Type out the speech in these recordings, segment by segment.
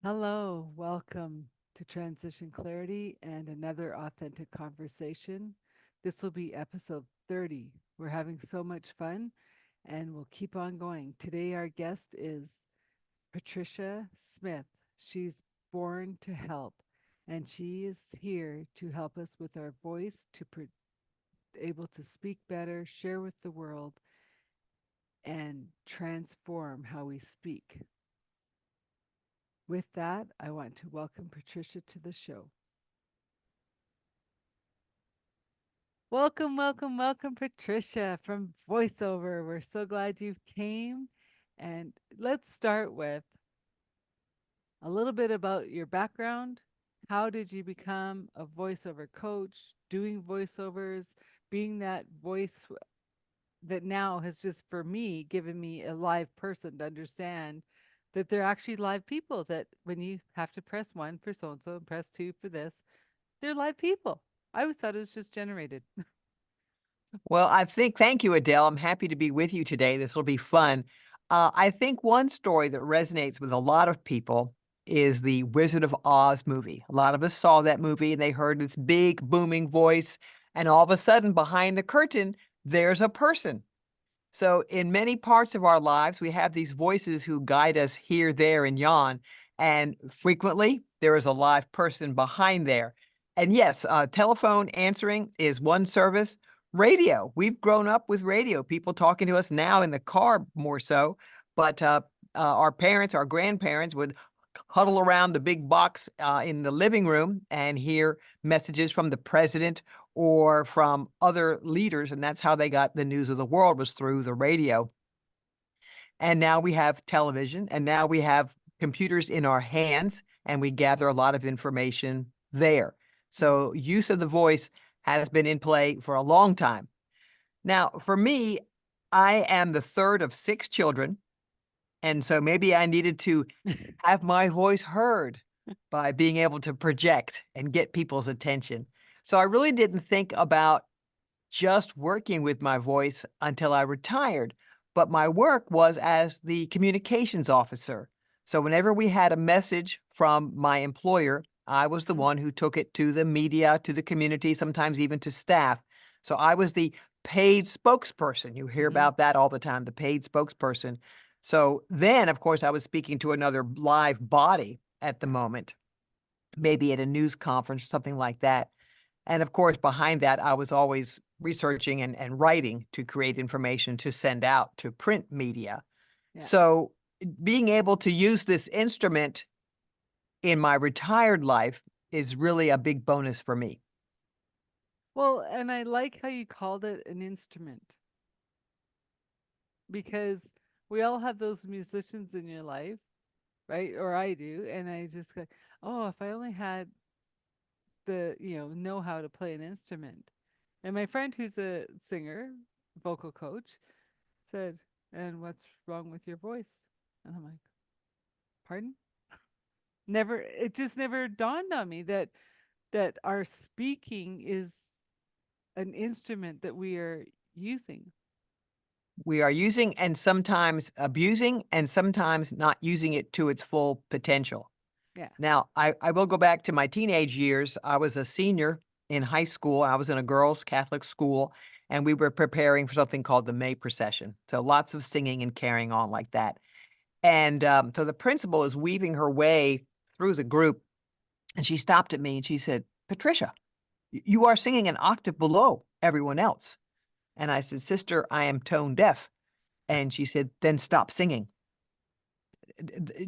Hello, welcome to Transition Clarity and another authentic conversation. This will be episode 30. We're having so much fun and we'll keep on going. Today, our guest is Patricia Smith. She's born to help and she is here to help us with our voice to able to speak better, share with the world, and transform how we speak. With that, I want to welcome Patricia to the show. Welcome, welcome, welcome, Patricia from VoiceOver. We're so glad you came. And let's start with a little bit about your background. How did you become a voiceover coach, doing voiceovers, being that voice that now has just, for me, given me a live person to understand that they're actually live people, that when you have to press one for so and so and press two for this, they're live people. I always thought it was just generated. Well, thank you, Adele. I'm happy to be with you today. This will be fun. I think one story that resonates with a lot of people is the Wizard of Oz movie. A lot of us saw that movie and they heard this big booming voice, and all of a sudden, behind the curtain, there's a person. So, in many parts of our lives, we have these voices who guide us here, there, and yon. And frequently, there is a live person behind there. And yes, telephone answering is one service. Radio, we've grown up with radio, people talking to us now in the car more so. But our parents, our grandparents would huddle around the big box in the living room and hear messages from the president or from other leaders, and that's how they got the news of the world, was through the radio. And now we have television, and now we have computers in our hands, and we gather a lot of information there. So use of the voice has been in play for a long time. Now, for me, I am the third of 6 children, and so maybe I needed to have my voice heard by being able to project and get people's attention. So I really didn't think about just working with my voice until I retired, but my work was as the communications officer. So whenever we had a message from my employer, I was the Mhm. one who took it to the media, to the community, sometimes even to staff. So I was the paid spokesperson. You hear Mhm. about that all the time, the paid spokesperson. So then, of course, I was speaking to another live body at the Yeah. moment, maybe at a news conference or something like that. And of course, behind that, I was always researching and writing to create information to send out to print media. Yeah. So being able to use this instrument in my retired life is really a big bonus for me. Well, and I like how you called it an instrument because we all have those musicians in your life, right? Or I do. And I just go, oh, if I only had the, know how to play an instrument. And my friend who's a singer, vocal coach, said, and what's wrong with your voice? And I'm like, pardon? Never, it just never dawned on me that our speaking is an instrument that we are using. We are using and sometimes abusing and sometimes not using it to its full potential. Yeah. Now, I will go back to my teenage years. I was a senior in high school. I was in a girls' Catholic school, and we were preparing for something called the May procession. So lots of singing and carrying on like that. And so the principal is weaving her way through the group, and she stopped at me and she said, Patricia, you are singing an octave below everyone else. And I said, Sister, I am tone deaf. And she said, then stop singing.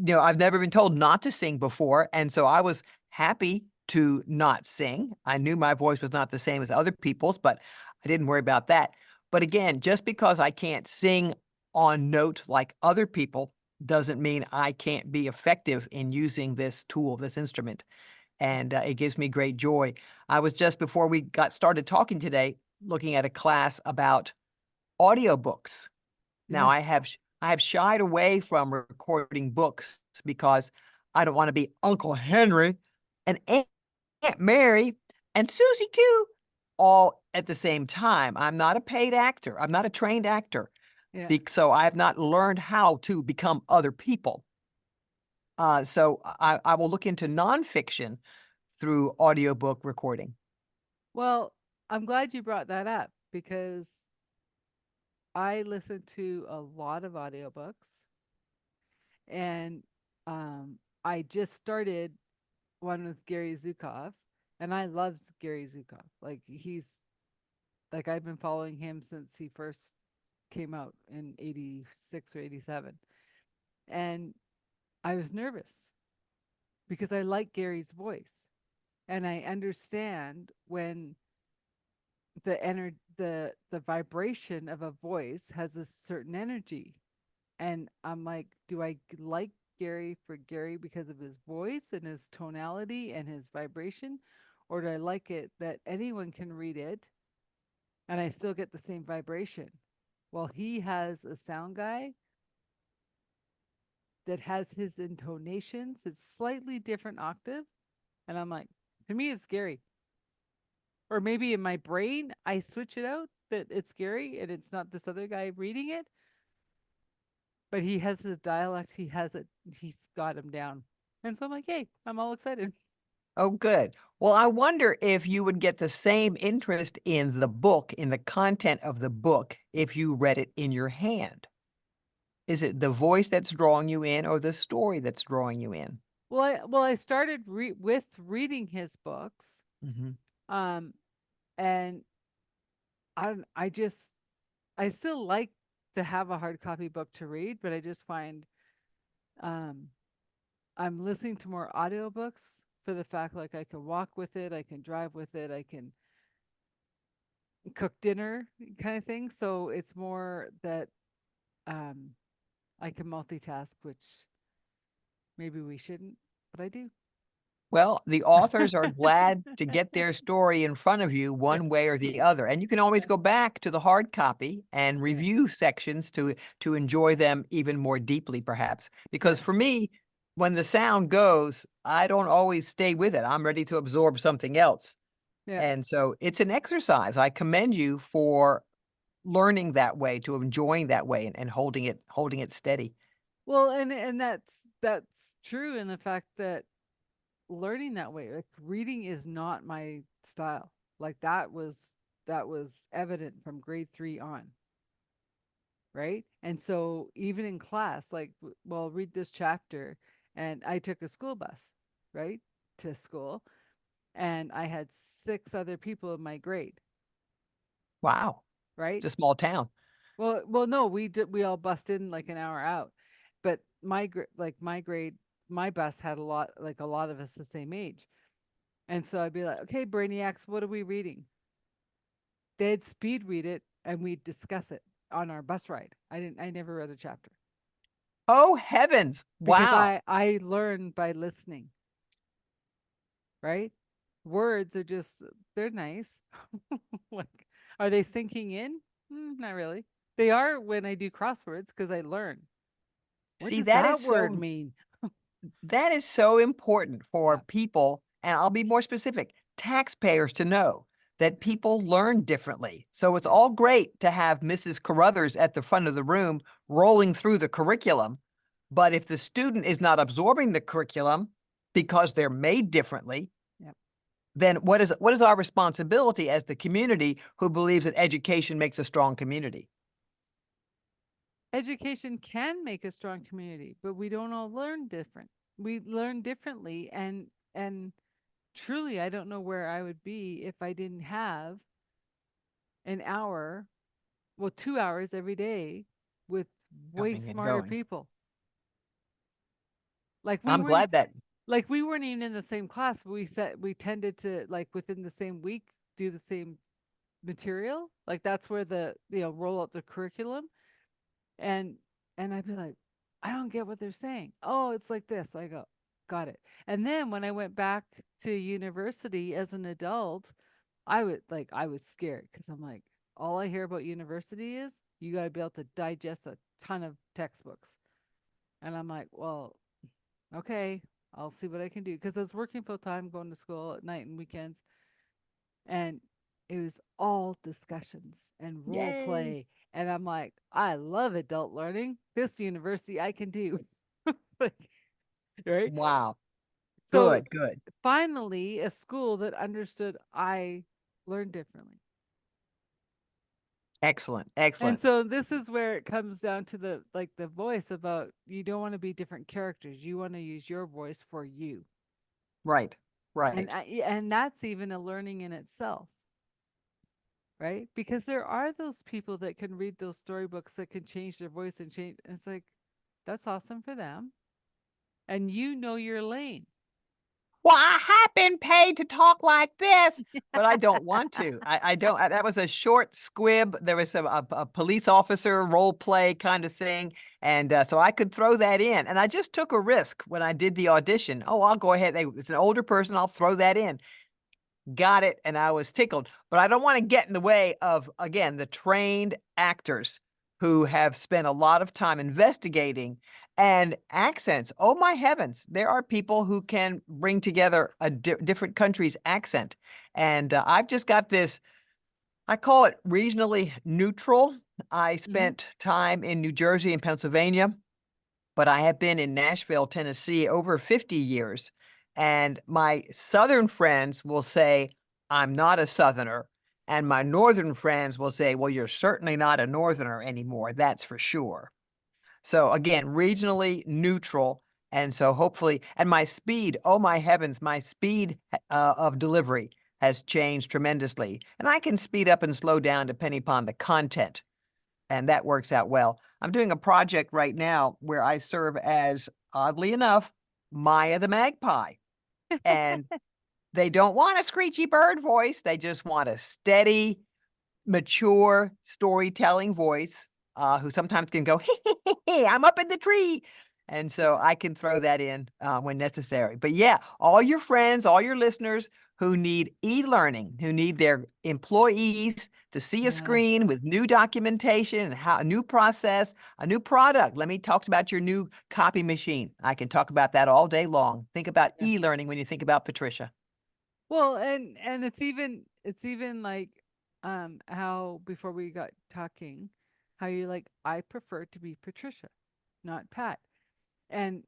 I've never been told not to sing before, and so I was happy to not sing. I knew my voice was not the same as other people's, but I didn't worry about that. But again, just because I can't sing on note like other people doesn't mean I can't be effective in using this tool, this instrument, and it gives me great joy. I was just before we got started talking today looking at a class about audiobooks. Now Yeah. I have shied away from recording books because I don't wanna be Uncle Henry and Aunt Mary and Susie Q all at the same time. I'm not a paid actor. I'm not a trained actor. Yeah. So I have not learned how to become other people. So I will look into nonfiction through audiobook recording. Well, I'm glad you brought that up because I listen to a lot of audiobooks and I just started one with Gary Zukov and I love Gary Zukov. Like I've been following him since he first came out in 86 or 87. And I was nervous because I like Gary's voice and I understand when the vibration of a voice has a certain energy. And I'm like, do I like Gary for Gary because of his voice and his tonality and his vibration? Or do I like it that anyone can read it and I still get the same vibration? Well, he has a sound guy that has his intonations. It's slightly different octave. And I'm like, to me, it's scary. Or maybe in my brain, I switch it out that it's scary and it's not this other guy reading it. But he has his dialect. He has it. He's got him down. And so I'm like, hey, I'm all excited. Oh, good. Well, I wonder if you would get the same interest in the book, in the content of the book, if you read it in your hand. Is it the voice that's drawing you in or the story that's drawing you in? Well, I started with reading his books, Mhm. um, and I just I still like to have a hard copy book to read, but I just find um, I'm listening to more audiobooks for the fact like I can walk with it, I can drive with it, I can cook dinner kind of thing. So it's more that um, I can multitask, which maybe we shouldn't, but I do. Well, the authors are glad to get their story in front of you Yeah, one way or the other, and you can always yeah, go back to the hard copy and yeah, review sections to enjoy them even more deeply, perhaps. yeah, Because for me, when the sound goes, I don't always stay with it. I'm ready to absorb something else. yeah. And so it's an exercise. I commend you for learning that way, to enjoying that way and holding it steady. Well, and that's true in the fact that learning that way, like reading is not my style. Like that was evident from grade 3 on, right? And so even in class, like, well, read this chapter, and I took a school bus, right, to school, and I had 6 other people in my grade, Wow. right? It's a small town. Well, no, we all bussed in like an hour out, but my grade, my bus had a lot of us the same age, and so I'd be like, okay, Brainiacs, what are we reading? They'd speed read it, and we'd discuss it on our bus ride. I never read a chapter Oh, heavens. because Wow. I learn by listening, right? Words are just they're nice. Like, are they sinking in? Not really. They are when I do crosswords because I learn. What See, does that word mean? that is so important for Yeah, people, and I'll be more specific, taxpayers to know that people learn differently. So it's yeah, all great to have Mrs. Carruthers at the front of the room rolling through the curriculum, but if the student is not absorbing the curriculum because they're made differently, yeah. then what is our responsibility as the community who believes that education makes a strong community? Education can make a strong community, but we don't all learn different. We learn differently, and truly, I don't know where I would be if I didn't have an hour, well, 2 hours every day with way Coming and smarter going. people. Like we I'm weren't glad that like we weren't even in the same class, but we tended to like within the same week do the same material. Like that's where roll out the curriculum, and I'd be like, I don't get what they're saying. Oh, it's like this. I go, got it. And then when I went back to university as an adult, I was scared because I'm like, all I hear about university is you got to be able to digest a ton of textbooks. And I'm like, well, okay, I'll see what I can do because I was working full time, going to school at night and weekends, and it was all discussions and role yay. play. And I'm like, I love adult learning. This university I can do. Like, right? Wow. So Good, good. finally, a school that understood I learned differently. Excellent, And excellent. so this is where it comes down to the like the voice about you don't want to be different characters. You want to use your voice for you. Right, And right. and that's even a learning in itself, right? Because there are those people that can read those storybooks that can change their voice and change. It's like that's awesome for them. And you know your lane. Well, I have been paid to talk like this, but I don't want to. I don't. That was a short squib. There was a police officer role play kind of thing, and so I could throw that in. And I just took a risk when I did the audition. Oh, I'll go ahead. It's an older person. I'll throw that in. Got it, and I was tickled. But I don't want to get in the way of, again, the trained actors who have spent a lot of time investigating and accents. Oh my heavens, there are people who can bring together a different country's accent. And I've just got this, I call it regionally neutral. I Hmm. spent time in New Jersey and Pennsylvania, but I have been in Nashville, Tennessee over 50 years. And my Southern friends will say, I'm not a Southerner. And my Northern friends will say, well, you're certainly not a Northerner anymore. That's for sure. So again, regionally neutral. And so hopefully, and my speed, oh my heavens, my speed of delivery has changed tremendously. And I can speed up and slow down depending upon the content, and that works out well. I'm doing a project right now where I serve as, oddly enough, Maya the Magpie. And they don't want a screechy bird voice. They just want a steady, mature storytelling voice, who sometimes can go, hey, I'm up in the tree. And so I can throw that in when necessary. But yeah, all your friends, all your listeners who need e-learning, who need their employees to see a Yeah. screen with new documentation and how a new process, a new product. Let me talk about your new copy machine. I can talk about that all day long. Think about Yeah. e-learning when you think about Patricia. Well, and it's even like how before we got talking, how you're like, I prefer to be Patricia, not Pat. And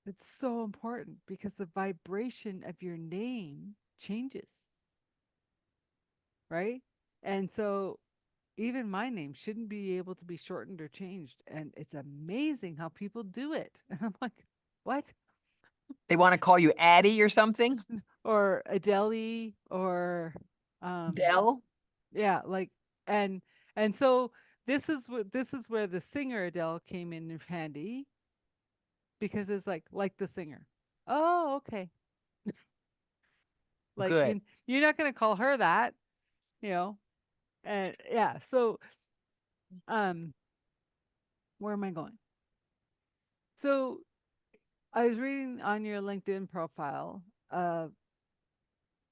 it's so important because the vibration of your name changes, right? And so even my name shouldn't be able to be shortened or changed. And it's amazing how people do it. And I'm like, what? They want to call you Addie or something? Or Adele or um Dell? yeah, like and and so this is where the singer Adele came in handy because it's like the singer. Oh, okay. Like Good. you're not gonna call her that, you know. And yeah, so um where am I going? So I was reading on your LinkedIn profile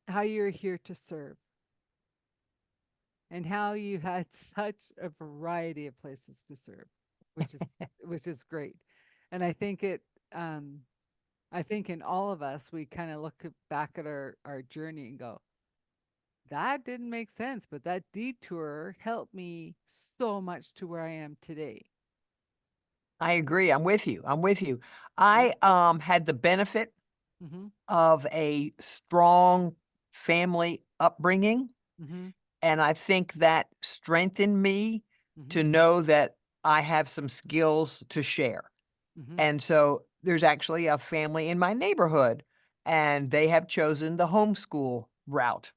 how you're here to serve and how you had such a variety of places to serve, which is great. And um I think in all of us we kind of back at our journey and go, that didn't make sense, but that detour helped me so much to where I am today. I agree. I'm with you. I'm with you. Right? I had the benefit Mhm. of a strong family upbringing, Mhm. and I think that strengthened me to Mhm. know that I have some skills to share. Mhm. And so there's actually a family in my neighborhood, and they have chosen the homeschool route.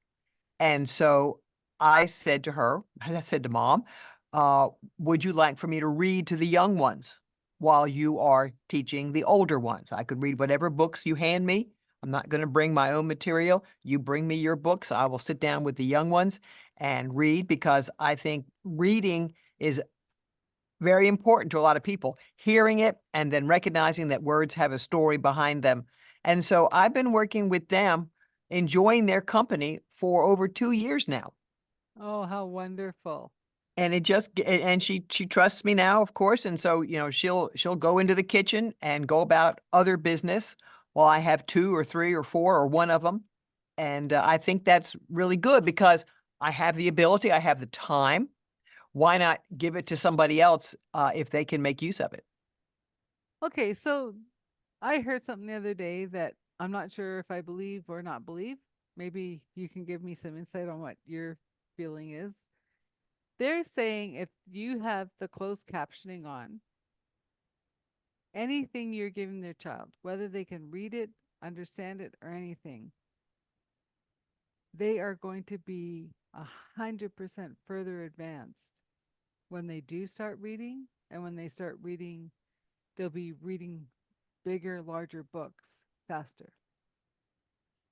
And so I said to her, I said to mom, uh, would you like for me to read to the young ones while you are teaching the older ones? I could read whatever books you hand me. I'm not going to bring my own material. You bring me your books. I will sit down with the young ones and read because I think reading is very important to a lot of people. Hearing it and then recognizing that words have a story behind them. And so I've been working with them, enjoying their company for over 2 years now. Oh, how wonderful. And it just and she trusts me now, of course, and so, she'll go into the kitchen and go about other business while I have 2 or 3 or 4 or one of them. And, I think that's really good because I have the ability, I have the time. Why not give it to somebody else, if they can make use of it? Okay, so I heard something the other day that I'm not sure if I believe or not believe. Maybe you can give me some insight on what your feeling is. They're saying if you have the closed captioning on, anything you're giving their child, whether they can read it, understand it, or anything, they are going to be 100% further advanced when they do start reading. And when they start reading, they'll be reading bigger, larger books faster.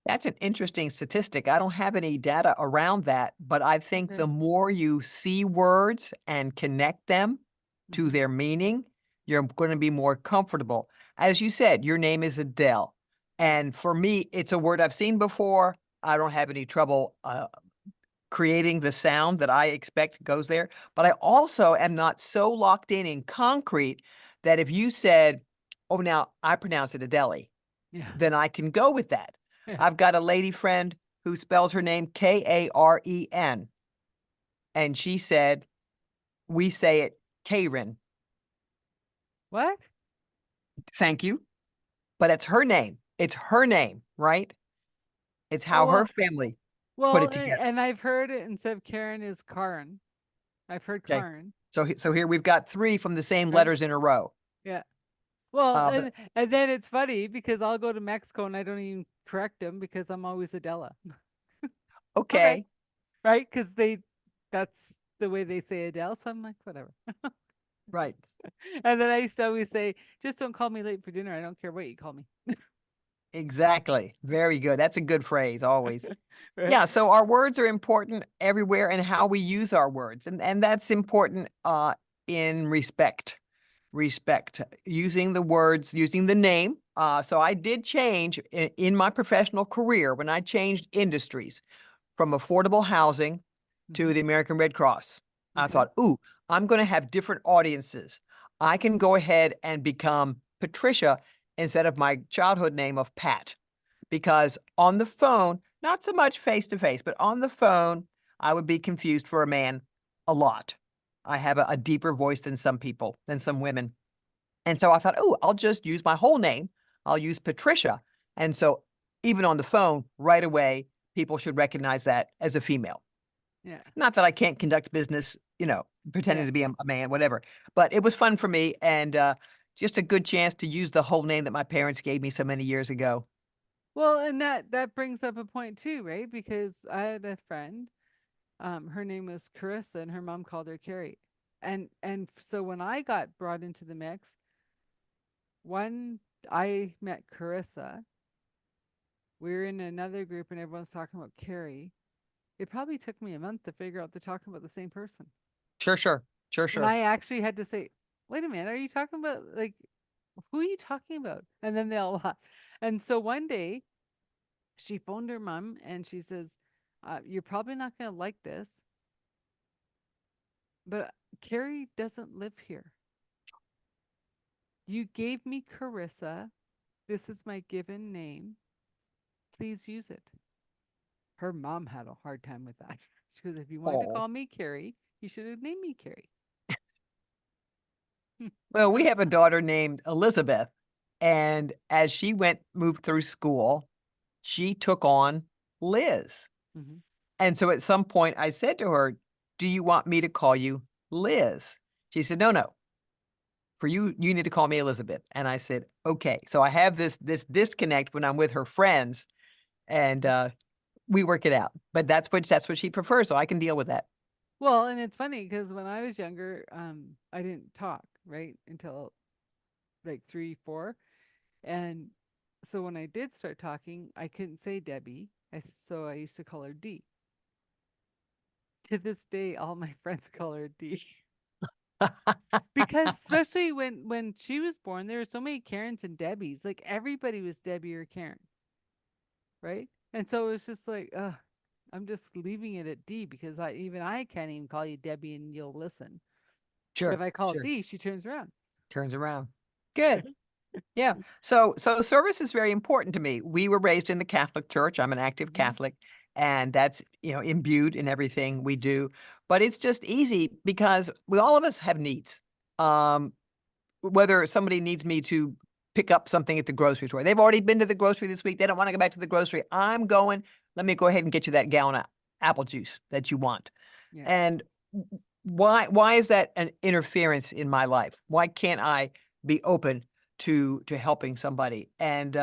That's an interesting statistic. I don't have any data around that, but I think the Okay. more you see words and connect them to Mm-hmm. their meaning, you're going to be more comfortable. As you said, your name is Adele. Yeah. And for me, it's a word I've seen before. I don't have any trouble creating the sound that I expect goes there. But I also am not so locked in concrete that if you said, oh, now I pronounce it Adele, Yeah. then I can go with that. Yeah. I've got a lady friend who spells her name Karen, and she said, we say it Karen. What? Thank you. But it's her name. It's her name, right? It's Oh, how her family put well, it together. and I've heard it instead of Karen is Karen. I've heard Okay. Karen, So here we've got three from the same right? letters in a row. Yeah. Well, But and then it's funny because I'll go to Mexico and I don't even correct them because I'm always Adela. Okay, okay. right? Because that's the way they say Adele. So I'm like, whatever. Right. And then I used to always say, just don't call me late for dinner. I don't care what you call me. Exactly. Very good. That's a good phrase always. Right? Yeah, so our words are important everywhere and how we use our words. And that's important in respect. Respect. Using the words, using the name. So I did change in my professional career when I changed industries from affordable housing Hmm. to the American Red Cross. I Okay. thought, ooh, I'm going to have different audiences. I can go ahead and become Patricia instead of my childhood name of Pat. Because on the phone, not so much face to face, but on the phone, I would be confused for a man a lot. I have a deeper voice than some people, than some women. And so I thought, oh, I'll just use my whole name. I'll use Patricia. And so even on the phone, right away, people should recognize that as a female. Yeah. Not that I can't conduct business, Yeah. pretending to be a man, whatever. But it was fun for me and just a good chance to use the whole name that my parents gave me so many years ago. Well, and that brings up a point too, right? Because I had a friend, her name was Carissa, and her mom called her Carrie. And so when I got brought into the mix, one I met Carissa. We were in another group, and everyone's talking about Carrie. It probably took me a month to figure out they're talking about the same person. Sure, sure. Sure, And sure. I actually had to say, "Wait a minute, are you talking about like who are you talking about?" And then they all laughed. And so one day she phoned her mom and she says, "You're probably not going to like this, but Carrie doesn't live here. You gave me Carissa. This is my given name. Please use it." Her mom had a hard time with that. She goes, "If you wanted to Oh. call me Carrie, you should have named me Carrie." Well, we have a daughter named Elizabeth, and as she moved through school, she took on Liz. Mhm. And so at some point I said to her, "Do you want me to call you Liz?" She said, "No, no. For you, you need to call me Elizabeth." And I said, "Okay." So I have this disconnect when I'm with her friends, and we work it out. But that's what she prefers, so I can deal with that. Well, and it's funny because when I was younger, I didn't talk right until like 3, 4, and so when I did start talking, I couldn't say Debbie. So I used to call her D. To this day, all my friends call her D. Because especially when she was born, there were so many Karens and Debbies. Like everybody was Debbie or Karen, right? And so it was just like, I'm just leaving it at D because I can't even call you Debbie and you'll listen. But if Sure, I call it sure. D, she turns around. Turns around. Good. Yeah. So service is very important to me. We were raised in the Catholic Church. I'm an active Hmm. Catholic, and that's, imbued in everything we do. But it's just easy because we all of us have needs. Um, whether somebody needs me to pick up something at the grocery store. They've already been to the grocery this week. They don't want to go back to the grocery. I'm going. Let me go ahead and get you that gallon of apple juice that you want. Yeah. And why is that an interference in my life? Why can't I be open to helping somebody? And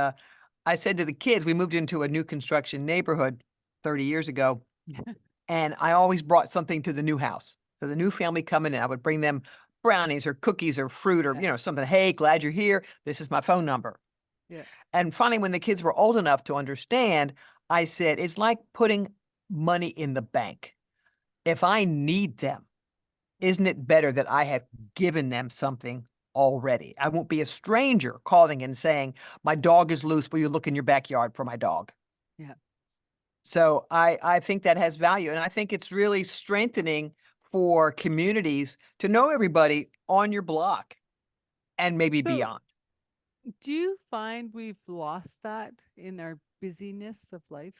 I said to the kids, we moved into a new construction neighborhood 30 years ago, and I always brought something to the new house. So the new family coming in, I would bring them brownies or cookies or fruit or, Yeah. something. Hey, glad you're here. This is my phone number. Yeah. And finally, when the kids were old enough to understand, I said, it's like putting money in the bank. If I need them, isn't it better that I have given them something already? I won't be a stranger calling and saying, my dog is loose. Will you look in your backyard for my dog? Yeah. So I think that has value. And I think it's really strengthening for communities to know everybody on your block and maybe So, beyond. do you find we've lost that in our busyness of life?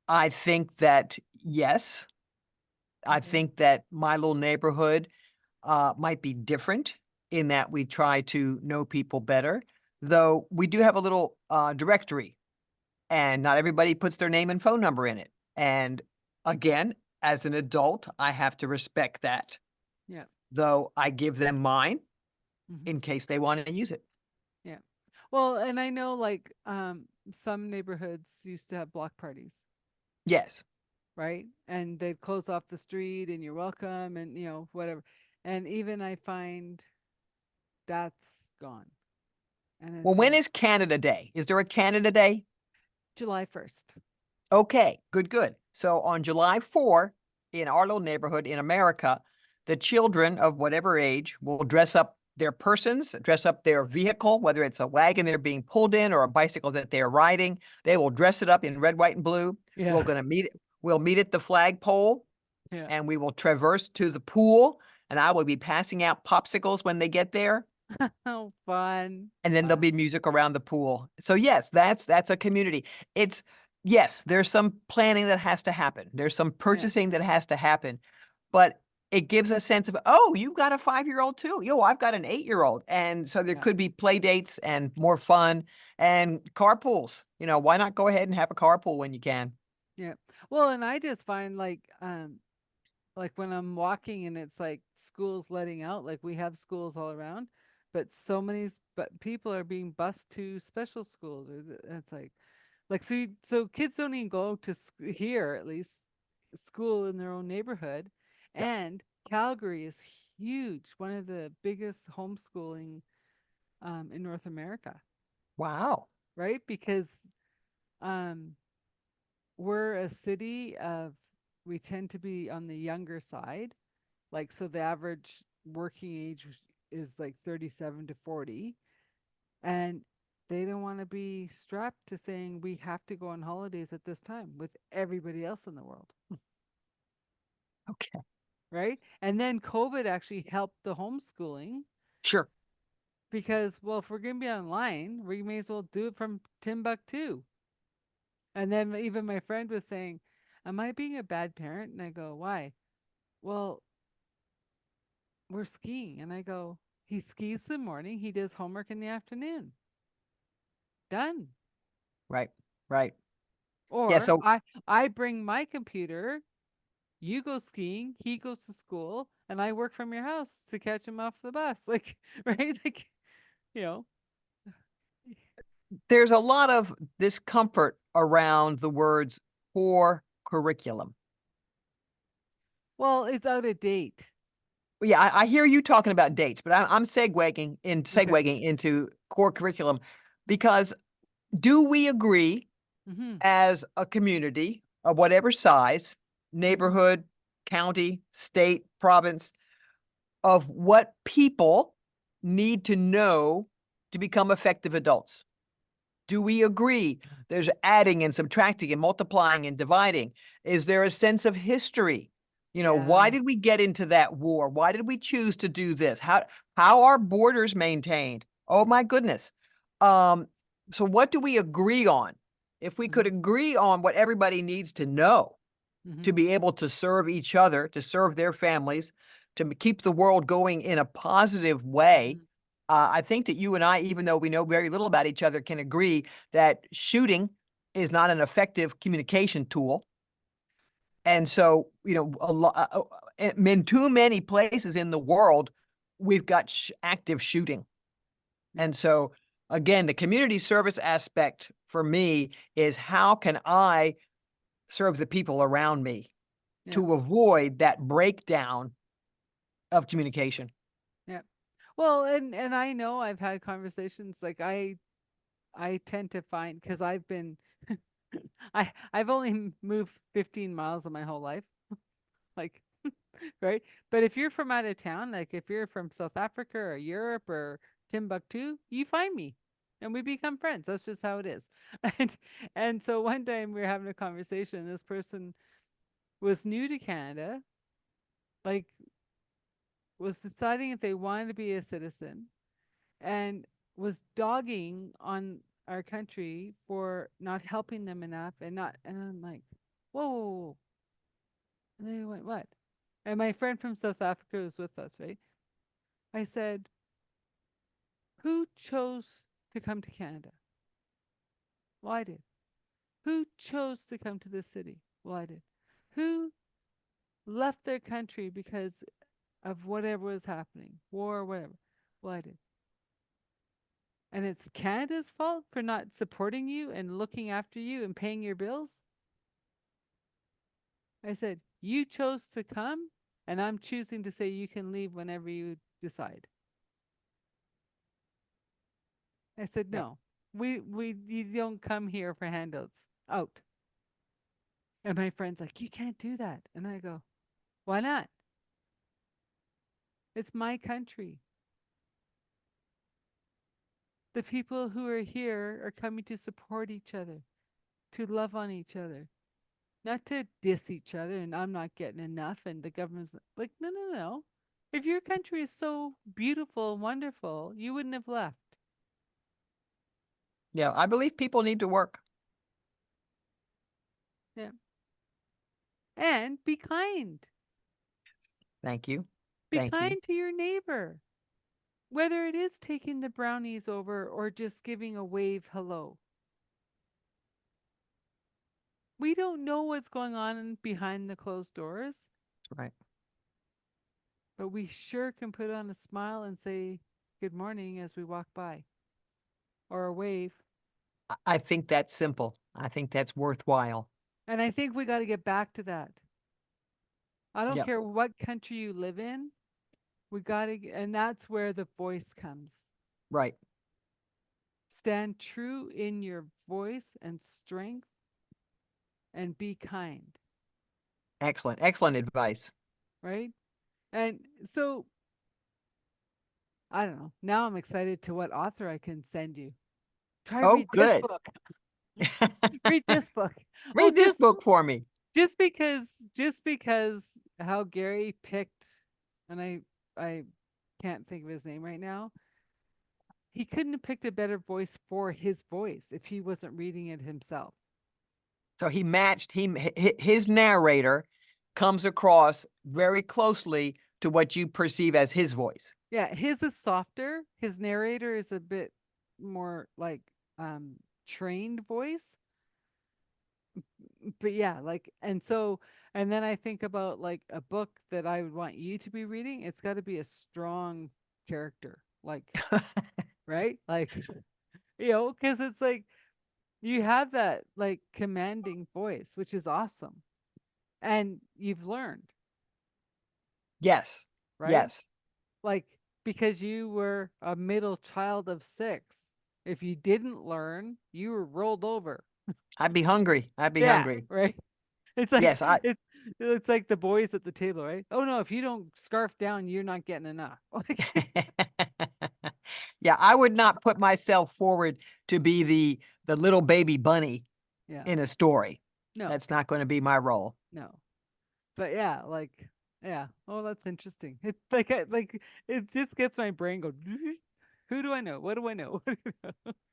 I think that, yes, I Okay. think that my little neighborhood might be different in that we try to know people better, though we do have a little directory and not everybody puts their name and phone number in it. And again, as an adult, I have to respect that, Yeah. though I give them mine Hmm. in case they want to use it. Yeah. Well, and I know like some neighborhoods used to have block parties, Yes. right? And they'd close off the street and you're welcome and whatever. And even I find that's gone. And Well, it's when like is Canada Day? Is there a Canada Day? July 1st. Okay, good, good. So on July 4, in our little neighborhood in America, the children of whatever age will dress up their persons, dress up their vehicle, whether it's a wagon they're being pulled in or a bicycle that they're riding. They will dress it up in red, white, and blue. Yeah. We'll meet at the flagpole Yeah. and we will traverse to the pool. And I will be passing out popsicles when they get there. Oh, fun. And then there'll Fun. be music around the pool. So yes, that's a community. It's yes, there's some planning that has to happen. There's some Yeah. purchasing that has to happen, but it gives a sense of, oh, you've got a 5-year-old too. Yo, I've got an 8-year-old. And so there Yeah. could be play dates and more fun and carpools. Why not go ahead and have a carpool when you can? Yeah. Well, and I just find like when I'm walking and it's like schools letting out, like we have schools all around, but so many but people are being bused to special schools or it's like so kids don't even go to here at least school in their own neighborhood. Yeah. And Calgary is huge, one of the biggest homeschooling in North America, Wow. right? Because um we're a city of we tend to be on the younger side. Like so the average working age is like 37 to 40 and they don't want to be strapped to saying we have to go on holidays at this time with everybody else in the world, Okay. right? And then COVID actually helped the homeschooling Sure. because well if we're going to be online, we may as well do it from Timbuktu. And then even my friend was saying, am I being a bad parent? And I go, why? Well, we're skiing. And I go, he skis in the morning, he does homework in the afternoon. Done. Right. Right. Yeah. Or So I bring my computer, you go skiing, he goes to school, and I work from your house to catch him off the bus. Like, right? Like, you know. there's a lot of discomfort around the words core curriculum. Well, it's out of date. Yeah, I hear you talking about dates, but I'm Okay. segueing into core curriculum because do we agree Mm-hmm. as a community of whatever size, Mm-hmm. neighborhood, county, state, province, of what people need to know to become effective adults? Do we agree there's adding and subtracting and multiplying and dividing? Is there a sense of history? Why Yeah. did we get into that war? Why did we choose to do this? How are borders maintained? Oh my goodness. Um, so what do we agree on? If we could Mm-hmm. agree on what everybody needs to know Mm-hmm. to be able to serve each other, to serve their families, to keep the world going in a positive way, Mm-hmm. I think that you and I, even though we know very little about each other, can agree that shooting is not an effective communication tool. And so, a lot in too many places in the world, we've got active shooting. Yeah. And so, again, the community service aspect for me is how can I serve the people around me Yeah. to avoid that breakdown of communication? Yeah. Well, and I know I've had conversations like I tend to find because I've been I've only moved 15 miles in my whole life. Like right? But if you're from out of town, like if you're from South Africa or Europe or Timbuktu, you find me and we become friends. That's just how it is. And and so one time we were having a conversation. This person was new to Canada, like was deciding if they wanted to be a citizen and was dogging on our country for not helping them enough and not and I'm like, whoa, whoa, whoa. And they went, what? And my friend from South Africa was with us, right? I said, who chose to come to Canada? Well, I did. Who chose to come to this city? Well, I did. Who left their country because of whatever was happening, war or whatever? Well, I did. And it's Canada's fault for not supporting you and looking after you and paying your bills? I said, you chose to come, and I'm choosing to say you can leave whenever you decide. I said, Yep. no, you don't come here for handouts. Out. And my friend's like, you can't do that. And I go, why not? It's my country. The people who are here are coming to support each other, to love on each other, not to diss each other. And I'm not getting enough. And the government's like, no, no, no. If your country is so beautiful and wonderful, you wouldn't have left. Yeah, I believe people need to work. Yeah. And be kind. Thank you. Be Thank you. kind to your neighbor, whether it is taking the brownies over or just giving a wave hello. We don't know what's going on behind the closed doors, Right. but we sure can put on a smile and say good morning as we walk by or a wave. I think that's simple. I think that's worthwhile. And I think we got to get back to that. I don't Yep. care what country you live in. We got to, and that's where the voice comes. Right. Stand true in your voice and strength and be kind, Excellent. Excellent advice. right? And so I don't know. Now I'm excited to what author I can send you. Try Oh, read this good. book. Read this book. Oh, Read this book for me. just because how Gary picked, and I can't think of his name right now. He couldn't have picked a better voice for his voice if he wasn't reading it himself. So he matched his narrator comes across very closely to what you perceive as his voice. Yeah, his is softer. His narrator is a bit more like um trained voice. But yeah, like and so and then I think about like a book that I would want you to be reading. It's got to be a strong character. Like, right? Like, cuz it's like you have that like commanding voice, which is awesome. And you've learned, Yes. right? Yes. Like because you were a middle child of 6. If you didn't learn, you were rolled over. I'd be hungry. I'd be Yeah, hungry. right. It's like Yes, I it's like the boys at the table, right? Oh no, if you don't scarf down, you're not getting enough. Like, Yeah, I would not put myself forward to be the little baby bunny yeah, in a story. no, That's not going to be my role. no. But yeah, like yeah. Oh, that's interesting. It's like it just gets my brain go. Who do I know? What do I know?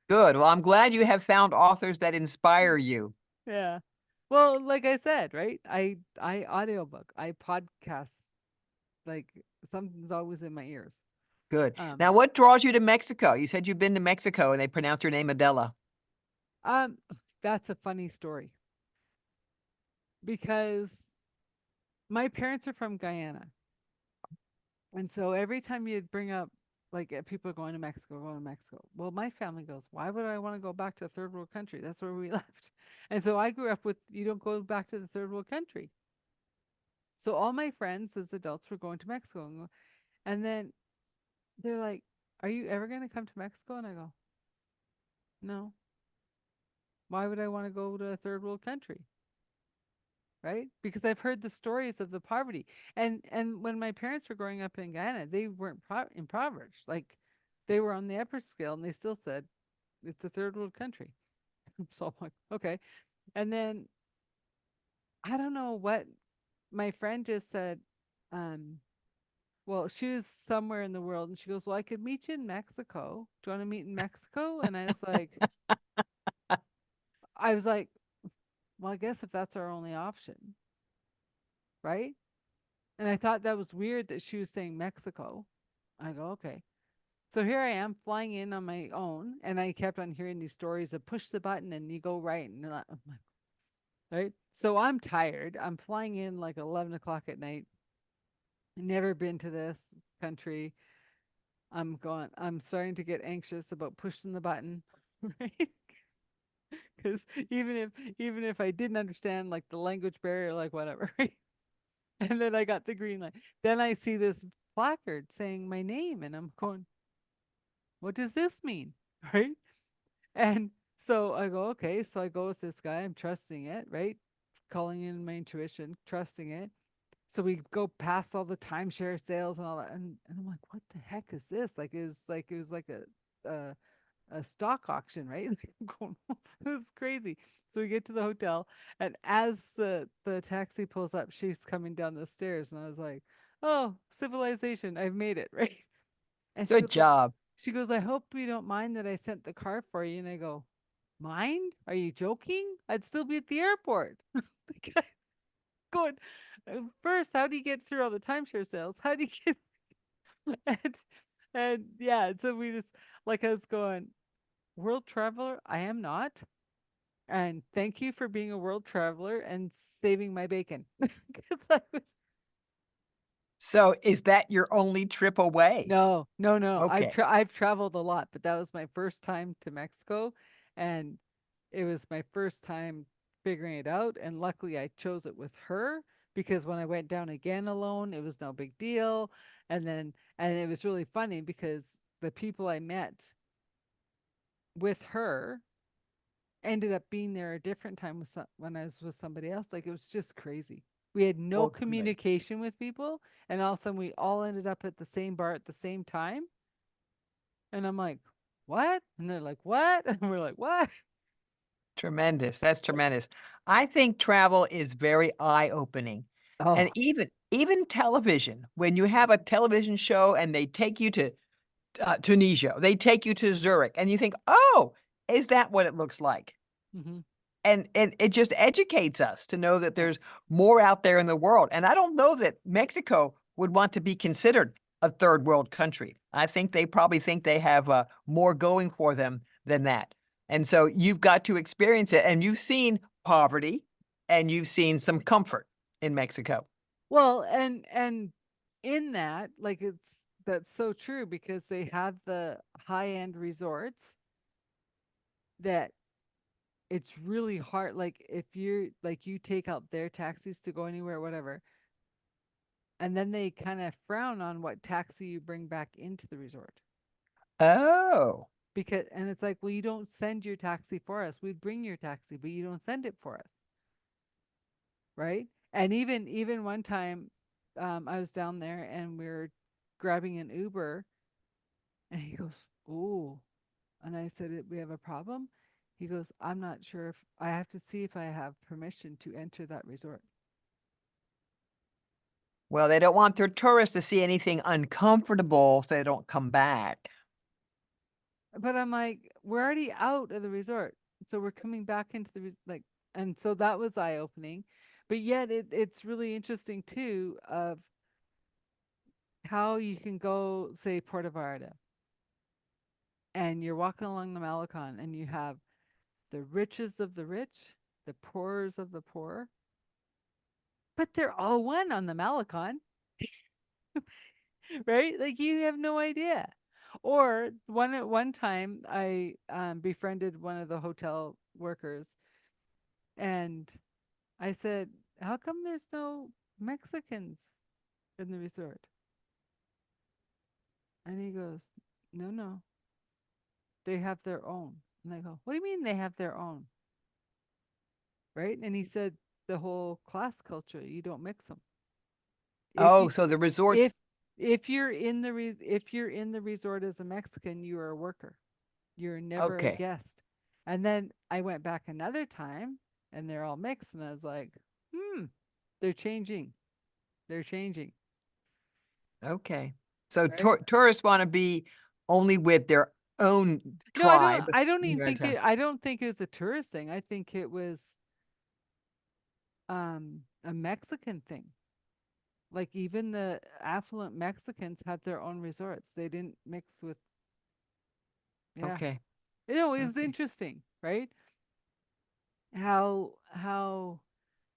Good. Well, I'm glad you have found authors that inspire you. Yeah. Well, like I said, right? I audiobook, I podcast, like something's always in my ears. Good. Um, Now, what draws you to Mexico? You said you've been to Mexico and they pronounce your name Adela. um, that's a funny story because my parents are from Guyana. And so every time you'd bring up like people are going to Mexico, going to Mexico. Well, my family goes, why would I want to go back to a third world country? That's where we left. And so I grew up with you don't go back to the third world country. So all my friends as adults were going to Mexico. And then they're like, are you ever going to come to Mexico? And I go, no. Why would I want to go to a third world country? Right? Because I've heard the stories of the poverty. And when my parents were growing up in Guyana, they weren't impoverished. Like they were on the upper scale and they still said it's a third world country. So I'm like, okay. And then I don't know what my friend just said. Um, well, she was somewhere in the world and she goes, well, I could meet you in Mexico. Do you want to meet in Mexico? And I was like, well, I guess if that's our only option, right? And I thought that was weird that she was saying Mexico. I go, okay. So here I am flying in on my own, and I kept on hearing these stories of push the button and you go right, and I'm like, right. So I'm tired. I'm flying in like 11 o'clock at night. Never been to this country. I'm going. I'm starting to get anxious about pushing the button, right? Because even if I didn't understand like the language barrier, like whatever, right? And then I got the green light. Then I see this placard saying my name, and I'm going, what does this mean? Right. And so I go, okay. So I go with this guy. I'm trusting it, right? Calling in my intuition, trusting it. So we go past all the timeshare sales and all that. And I'm like, what the heck is this? Like it was like a stock auction, right? I'm going, this is crazy. So we get to the hotel, and as the taxi pulls up, she's coming down the stairs, and I was like, "Oh, civilization! I've made it!" Right? And Good job. she goes, "I hope you don't mind that I sent the car for you." And I go, "Mind? Are you joking? I'd still be at the airport." Like, going, first, how do you get through all the timeshare sales? How do you get and and yeah, so we just like I was going, world traveler, I am not. And thank you for being a world traveler and saving my bacon. 'Cause So is that your only trip away? no, no, no. Okay. I've traveled a lot, but that was my first time to Mexico, and it was my first time figuring it out. And luckily, I chose it with her because when I went down again alone, it was no big deal. And it was really funny because the people I met with her ended up being there a different time with when I was with somebody else. Like it was just crazy. We had no Well, good. communication with people, and all of a sudden we all ended up at the same bar at the same time. And I'm like, what? And they're like, what? And we're like, what? Tremendous. That's tremendous. I think travel is very eye-opening. And Oh, even television, when you have a television show and they take you to Tunisia, they take you to Zurich, and you think, "Oh, is that what it looks like?" hmm And it just educates us to know that yeah. there's more out there in the world, and I don't know that Mexico would want to be considered a third world country. I think they probably think they have, more going for them than that, and so you've got to experience it, and you've seen poverty, and you've seen some comfort in Mexico. Well, and in that, like that's so true because they have the high end resorts that it's really hard. Like if you're like you take out their taxis to go anywhere, whatever, and then they kind of frown on what taxi you bring back into the resort. Oh. Because and it's like, well, you don't send your taxi for us. We'd bring your taxi, but you don't send it for us, right? And even one time, I was down there and we are grabbing an Uber, and he goes, "Ooh," and I said, "We have a problem." He goes, "I'm not sure if I have to see if I have permission to enter that resort." Well, they don't want their tourists to see anything uncomfortable so they don't come back. But I'm like, we're already out of the resort, so we're coming back into the like, and so that was eye opening. But yet, it's really interesting too. Of how you can go, say, Puerto Vallarta, and you're walking along the Malecon, and you have the riches of the rich, the poorers of the poor, but they're all one on the Malecon, right? Like you have no idea. Or one time, I befriended one of the hotel workers, and I said, "How come there's no Mexicans in the resort?" And he goes, "No, no, they have their own." And I go, "What do you mean they have their own?" Right? And he said, "The whole class culture, you don't mix them. If Oh, you so the resorts. if if you're in the resort as a Mexican, you are a worker. You're never a Okay. guest." And then I went back another time, and they're all mixed, and I was like, "Hmm, they're changing. They're changing." Okay. So Right? tourists want to be only with their own No, I don't. tribe. I don't even You're think into- it. I don't think it was a tourist thing. I think it was a Mexican thing. Like even the affluent Mexicans had their own resorts. They didn't mix with. Yeah, Okay. it's Okay. interesting, right? How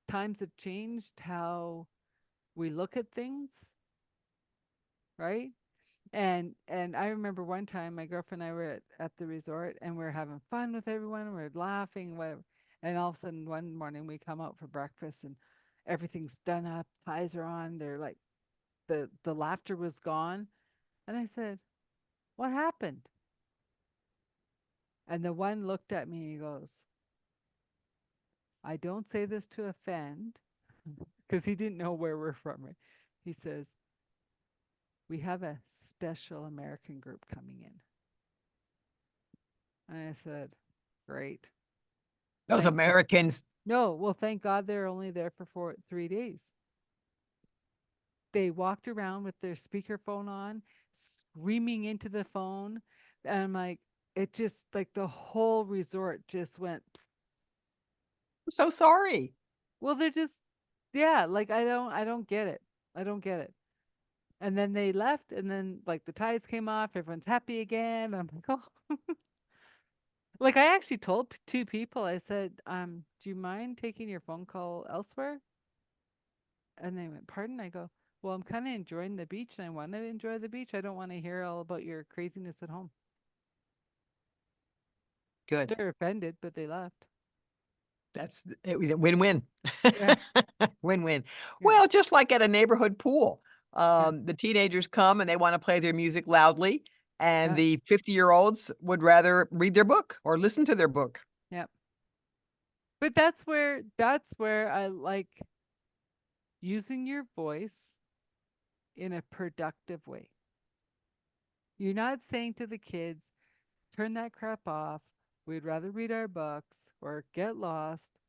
times have changed, how we look at things, right? And I remember one time my girlfriend and I were at the resort, and we are having fun with everyone, we are laughing, whatever. And all of a sudden one morning we come out for breakfast, and everything's done up, ties are on, they're like the laughter was gone. And I said, "What happened?" And the one looked at me and he goes, "I don't say this to offend," because he didn't know where we're from. Right? He says, "We have a special American group coming in." And I said, "Great. Those Thank Americans. No, well, thank God they're only there for 3 days." They walked around with their speakerphone on, screaming into the phone. And I'm like, it just like the whole resort just went, I'm so sorry. well, they're just, yeah, like I don't get it. I don't get it. And then they left, and then like the ties came off, everyone's happy again. I'm like, oh, like I actually told two people, I said, do you mind taking your phone call elsewhere? And they went, "Pardon?" I go, "Well, I'm kind of enjoying the beach, and I want to enjoy the beach. I don't want to hear all about your craziness at home." Good. They're offended, but they left. That's win-win. Yeah, Win-win. yeah, Well, just like at a neighborhood pool, yeah, the teenagers come and they want to play their music loudly, and yeah, the 50-year-olds would rather read their book or listen to their book. yeah. But that's where I like using your voice in a productive way. You're not saying to the kids, "Turn that crap off. We'd rather read our books or get lost."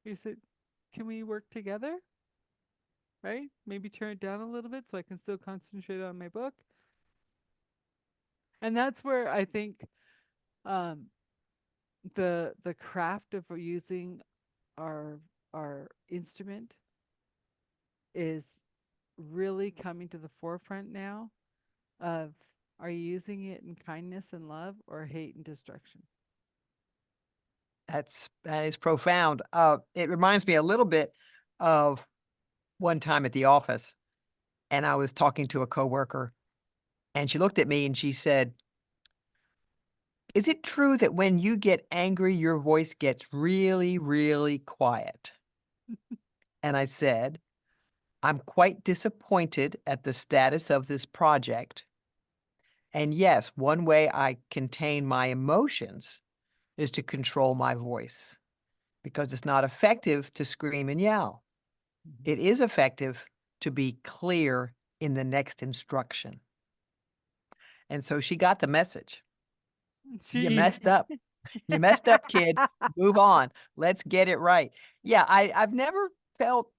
You said, "Can we work together?" Right? Maybe turn it down a little bit so I can still concentrate on my book. And that's where I think um, the craft of using our our instrument is really coming to the forefront now. Of, are you using it in kindness and love, or hate and destruction? That is profound. It reminds me a little bit of one time at the office, and I was talking to a coworker, and she looked at me and she said, "Is it true that when you get angry, your voice gets really, really quiet?" And I said, "I'm quite disappointed at the status of this project. And yes, one way I contain my emotions is to control my voice because it's not effective to scream and yell. Mhm. It is effective to be clear in the next instruction." And so she got the message. You She messed up. You messed up, kid. Move on. Let's get it right. Yeah, I've never felt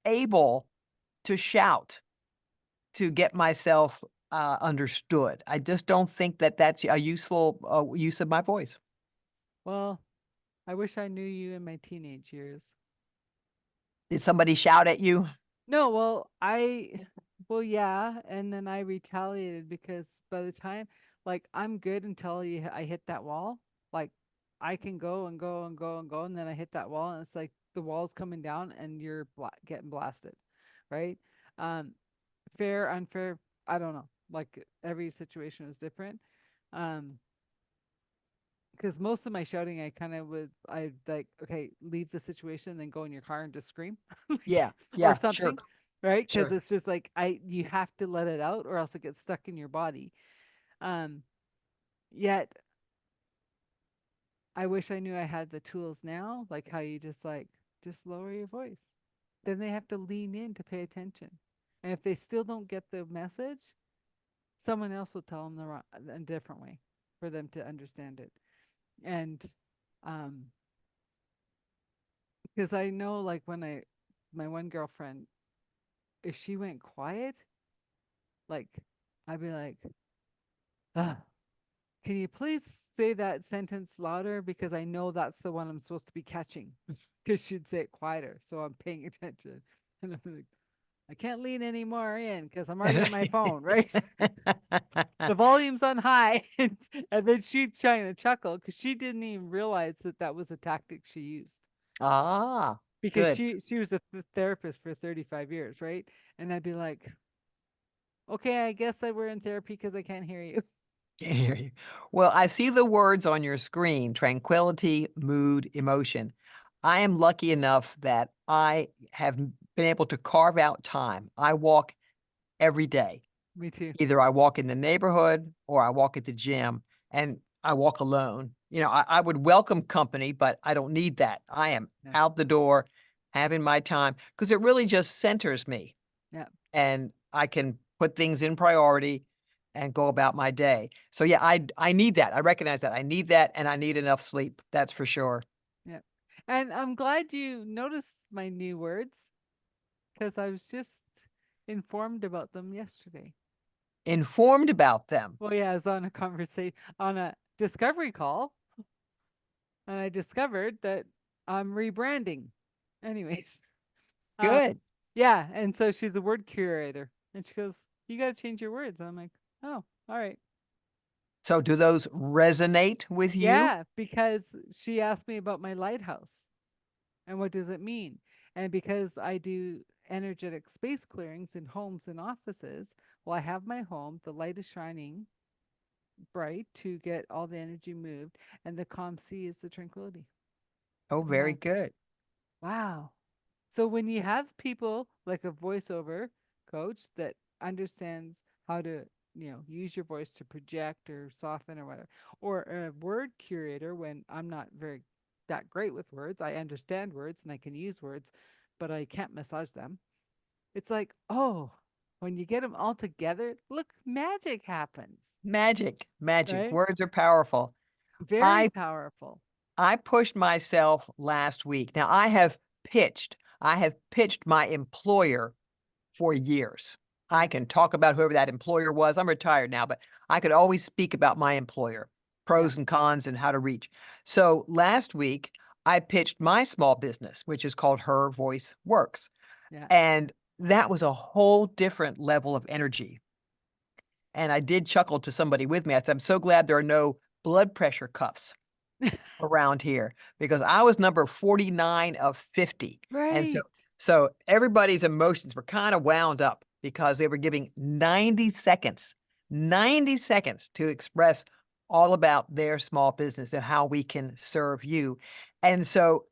able to shout to get myself understood. I just don't think that that's a useful use of my voice. Well, I wish I knew you in my teenage years. Did somebody shout at you? No, well, I Well, yeah, and then I retaliated because by the time, like, I'm good until I hit that wall. Like, I can go and go and go and go, and then I hit that wall, and it's like the wall's coming down, and you're getting blasted, right? Um, fair, unfair, I don't know. Like every situation is different. Um, because most of my shouting, I kind of would, I like, okay, leave the situation, then go in your car and just scream, like, Yeah, or yeah, sure, something, right? Because sure. it's just like you have to let it out, or else it gets stuck in your body. Um, Yet I wish I knew I had the tools now, like how you just lower your voice. Then they have to lean in to pay attention, and if they still don't get the message, someone else will tell them a different way for them to understand it. And um, because I know, like, my one girlfriend, if she went quiet, like, I'd be like, ah, can you please say that sentence louder? Because I know that's the one I'm supposed to be catching. Because she'd say it quieter. So I'm paying attention. And I'm like, I can't lean any more in because I'm already on my phone, right? The volume's on high. And then she'd trying to chuckle because she didn't even realize that that was a tactic she used. Ah, Because good. she was a therapist for 35 years, right? And I'd be like, okay, I guess we're in therapy because I can't hear you. Can't hear you. Well, I see the words on your screen: tranquility, mood, emotion. I am lucky enough that I have been able to carve out time. I walk every day. Me too. Either I walk in the neighborhood or I walk at the gym, and I walk alone. I would welcome company, but I don't need that. I am Yeah. out the door having my time because it really just centers me, Yeah. and I can put things in priority and go about my day. So yeah, I need that. I recognize that. I need that, and I need enough sleep. That's for sure. Yeah. And I'm glad you noticed my new words because I was just informed about them yesterday. Informed about them. Well, yeah, I was on a on a discovery call, and I discovered that I'm rebranding. Anyways, um, Good. yeah, and so she's a word curator, and she goes, "You got to change your words." And I'm like, "Oh, all right." So do those resonate with you? Yeah, because she asked me about my lighthouse and what does it mean. And because I do energetic space clearings in homes and offices, well, I have my home, the light is shining bright to get all the energy moved, and the calm sea is the tranquility. Oh, I'm very like, good. wow. So when you have people like a voiceover coach that understands how to, use your voice to project or soften or whatever, or a word curator when I'm not very that great with words, I understand words and I can use words, but I can't massage them. It's like, oh, when you get them all together, look, magic happens, Magic, magic. right? Words are powerful. Very I powerful. I pushed myself last week. Now I have pitched my employer for years. I Yeah, can talk about whoever that employer was. I'm retired now, but I could always speak about my employer, yeah, pros and cons and how to reach. So last week I pitched my small business, which is called Her Voice Works. yeah. And that was a whole different level of energy. And I did chuckle to somebody with me. I said, I'm so glad there are no blood pressure cuffs around here because I was number 49 of 50. And so Right. so everybody's emotions were kind of wound up because they were giving 90 seconds to express all about their small business and how we can serve you. And so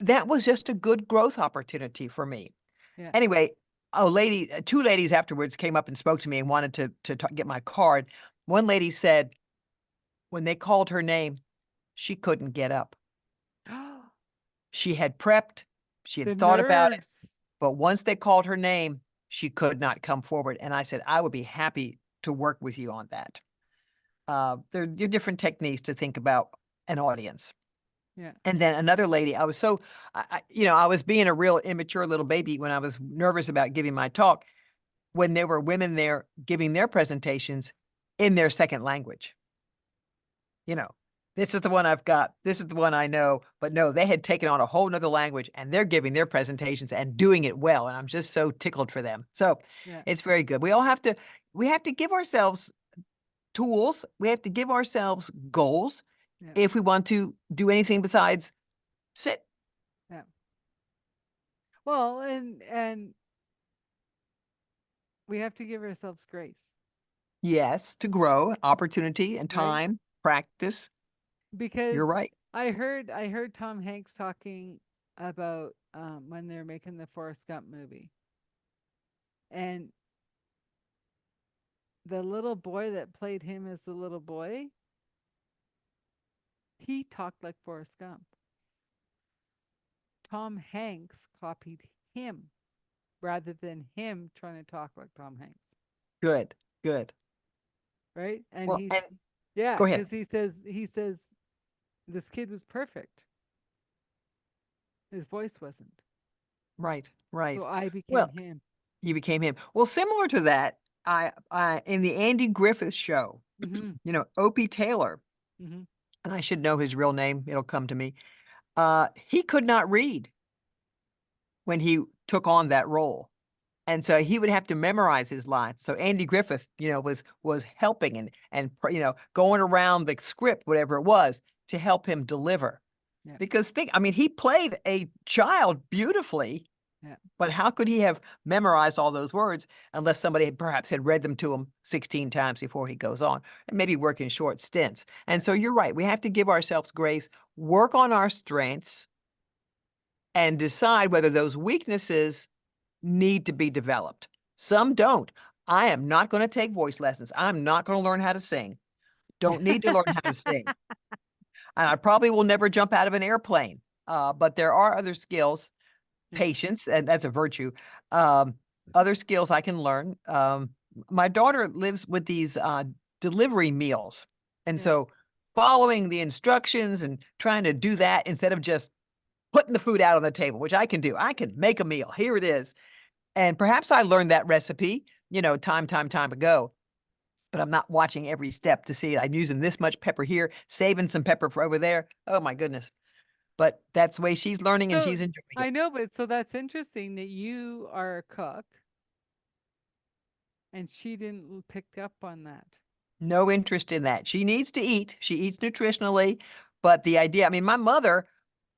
that was just a good growth opportunity for me. Yeah. Anyway, a lady, 2 ladies afterwards came up and spoke to me and wanted to get my card. One lady said when they called her name, she couldn't get up. She had prepped, she had The thought about it, nerves. but once they called her name, she could not come forward, and I said, "I would be happy to work with you on that." There are different techniques to think about an audience. Yeah. And then another lady, I was so I was being a real immature little baby when I was nervous about giving my talk, when there were women there giving their presentations in their second language, you know? this is the one I've got. This is the one I know. But no, they had taken on a whole nother language and they're giving their presentations and doing it well. And I'm just so tickled for them. So Yeah. it's very good. We have to give ourselves tools. We have to give ourselves goals Yeah. if we want to do anything besides sit. Yeah. Well, and we have to give ourselves grace, Yes, to grow, opportunity and right? time, practice. You're Because right. I heard Tom Hanks talking about when they're making the Forrest Gump movie, and the little boy that played him as the little boy, he talked like Forrest Gump. Tom Hanks copied him rather than him trying to talk like Tom Hanks, Good, good. right? And Well, he's and yeah, go ahead. because he says this kid was perfect. His voice wasn't. Right, right. So I became Well, him. you became him. Well, similar to that, I in the Andy Griffith show, Mhm. Opie Taylor, Mhm. and I should know his real name, it'll come to me. He could not read when he took on that role. And so he would have to memorize his lines. So Andy Griffith, was helping and going around the script, whatever it was, to help him deliver. Yeah. Because I mean, he played a child beautifully, Yeah. but how could he have memorized all those words unless somebody perhaps had read them to him 16 times before he goes on, and maybe work in short stints? And Yeah. so you're right. We have to give ourselves grace, work on our strengths, and decide whether those weaknesses need to be developed. Some don't. I am not going to take voice lessons. I'm not going to learn how to sing. Don't need to learn how to sing. And I probably will never jump out of an airplane. But there are other skills, Yeah. patience, and that's a virtue. Um, Other skills I can learn. My daughter lives with these delivery meals. And Yeah. so following the instructions and trying to do that instead of just putting the food out on the table, which I can do. I can make a meal. Here it is. And perhaps I learned that recipe, time ago, but I'm not watching every step to see it. I'm using this much pepper here, saving some pepper for over there. Oh my goodness. But that's the way she's learning and So she's enjoying it. I know, but so that's interesting that you are a cook and she didn't pick up on that. No interest in that. She needs to eat. She eats nutritionally, but the idea, I mean, my mother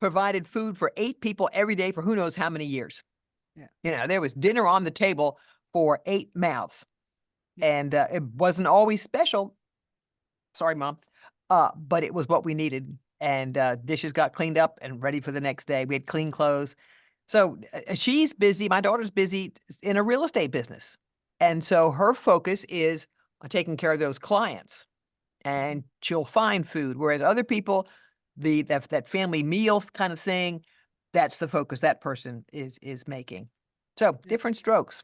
provided food for 8 people every day for who knows how many years. Yeah. There was dinner on the table for 8 mouths, Yeah. and it wasn't always special. Sorry, mom. But it was what we needed. And dishes got cleaned up and ready for the next day. We had clean clothes. So she's busy. My daughter's busy in a real estate business. And so her focus is on taking care of those clients Mhm. and she'll find food. Whereas other people, that family meal kind of thing, that's the focus that person is making. So Yeah. different strokes.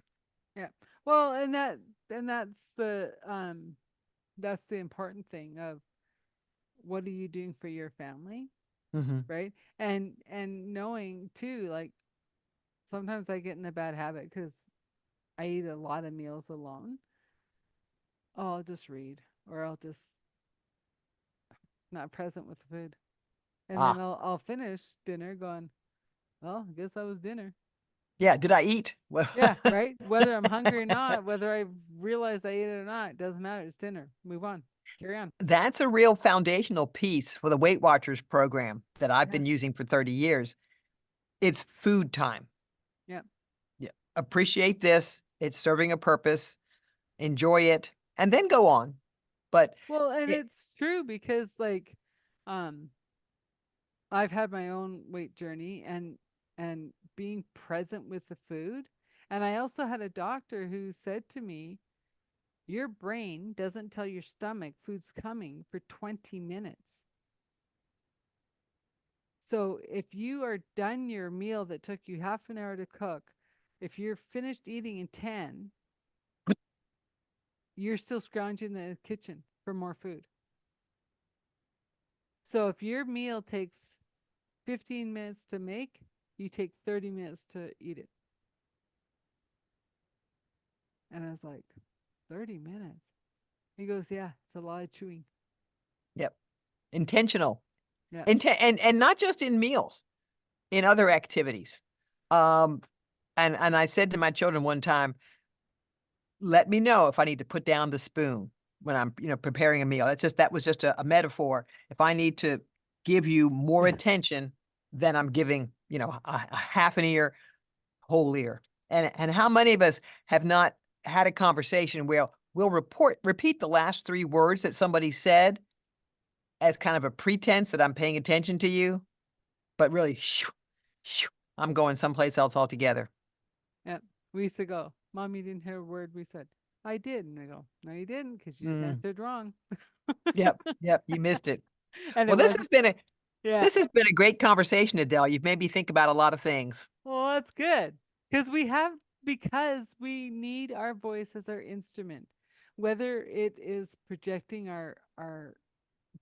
Yeah. Well, and that's the important thing of what are you doing for your family, Hmm. right? And knowing too, like sometimes I get in a bad habit because I eat a lot of meals alone. Oh, I'll just read, or I'll just not present with the food, and then Ah, I'll finish dinner going. Well, I guess that was dinner. yeah. Did I eat? Well, Yeah, right. Whether I'm hungry or not, whether I realize I ate it or not, doesn't matter. It's dinner. Move on. Carry on. that's a real foundational piece for the Weight Watchers program that I've Yeah. been using for 30 years. It's food time. Yeah. Yeah. Appreciate this. It's serving a purpose. Enjoy it and then go on. But Well, and it, it's true because um, I've had my own weight journey and being present with the food. And I also had a doctor who said to me, your brain doesn't tell your stomach food's coming for 20 minutes. So if you are done your meal that took you half an hour to cook, if you're finished eating in 10, you're still scrounging the kitchen for more food. So if your meal takes 15 minutes to make, you take 30 minutes to eat it. And I was like, 30 minutes? He goes, yeah, it's a lot of chewing. yep. intentional, Yeah. and not just in meals, in other activities. Um, and I said to my children one time, let me know if I need to put down the spoon when I'm, preparing a meal. That was just a metaphor. If I need to give you more attention than I'm giving, a half an ear, whole ear. And how many of us have not had a conversation where we'll repeat the last 3 words that somebody said as kind of a pretense that I'm paying attention to you, but really, shoo, shoo, I'm going someplace else altogether. Yeah. We used to go, Mom, you didn't hear a word we said. I did. And I go, no, you didn't, because you just Mm, answered wrong. yep, yep, you missed it. And it Well, was, yeah. this has been a great conversation, Adele. You've made me think about a lot of things. Well, that's good. Because we need our voice as our instrument, whether it is projecting our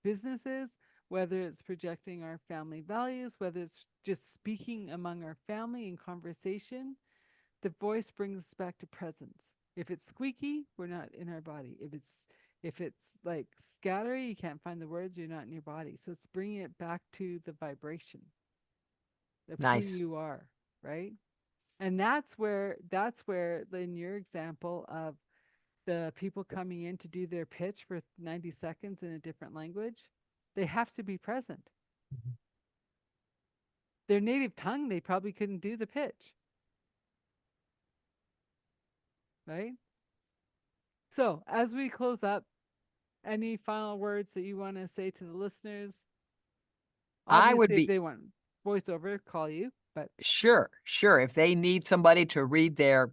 businesses, whether it's projecting our family values, whether it's just speaking among our family in conversation. The voice brings us back to presence. If it's squeaky, we're not in our body. If it's like scattery, you can't find the words, you're not in your body. So it's bringing it back to the vibration of who Nice. you are, right? And that's where in your example of the people coming in to do their pitch for 90 seconds in a different language, they have to be present. Mhm. Their native tongue, they probably couldn't do the pitch, right? So, as we close up, any final words that you want to say to the listeners? I would Obviously, if be they want voiceover, call you, but Sure, sure. If they need somebody to read their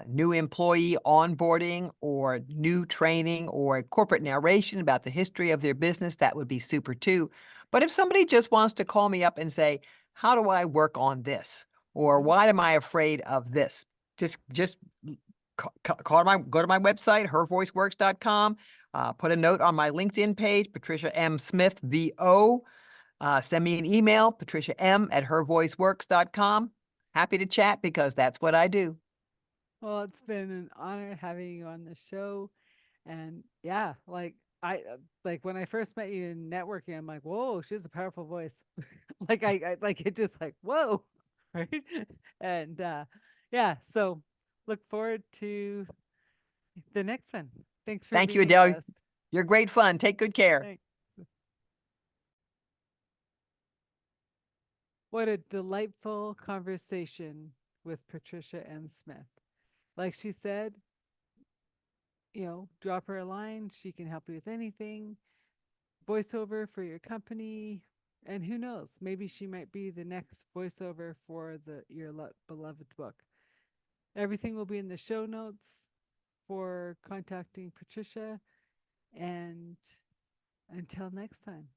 new employee onboarding or new training or a corporate narration about the history of their business, that would be super too. But if somebody just wants to call me up and say, how do I work on this? Or mhm. why am I afraid of this? Just go to my website, hervoiceworks.com, put a note on my LinkedIn page, Patricia M. Smith, VO. Send me an email, patriciam@hervoiceworks.com. Happy to chat because that's what I do. Well, it's been an honor having you on the show. And yeah, like when I first met you in networking, I'm like, whoa, she has a powerful voice. I like it just like, whoa, right? And yeah, so look forward to the next one. Thanks for Thank you, being a Adele. guest. You're great fun. Take good care. Thanks. What a delightful conversation with Patricia M. Smith. Like she said, drop her a line. She can help you with anything. Voiceover for your company. And who knows, maybe she might be the next voiceover for your beloved book. Everything will be in the show notes for contacting Patricia. And until next time.